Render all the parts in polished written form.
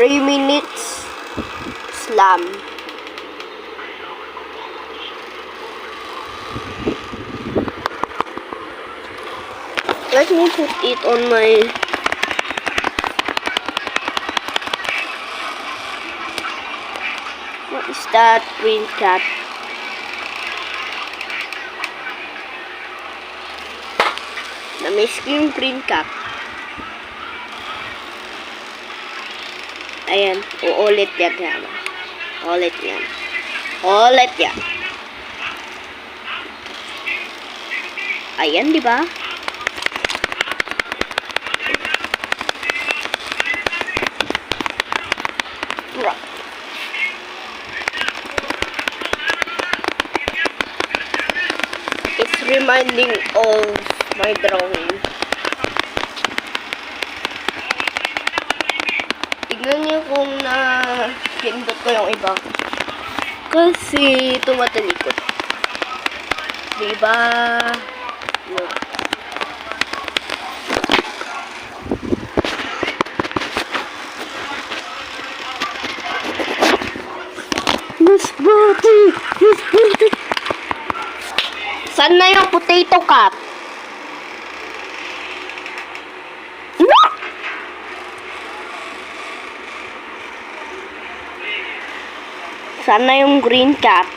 3 minutes slam. Let me put it on my what is that? Green cat. Na-miss ko yung green cat. Ayan, uulit yan. Ulit yan. Ulit yan. Ayan, di ba? It's reminding of my drawing. Tignan niyo kung na-pindot ko yung iba. Kasi tumatalikod. Diba? No. Mas bati! Saan na yung potato cat? No! Saan na yung green cat?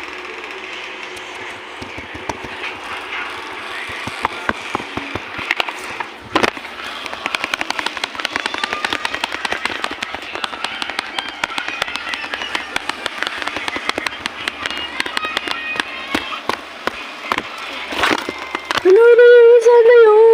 Ano na yun? Saan na yun?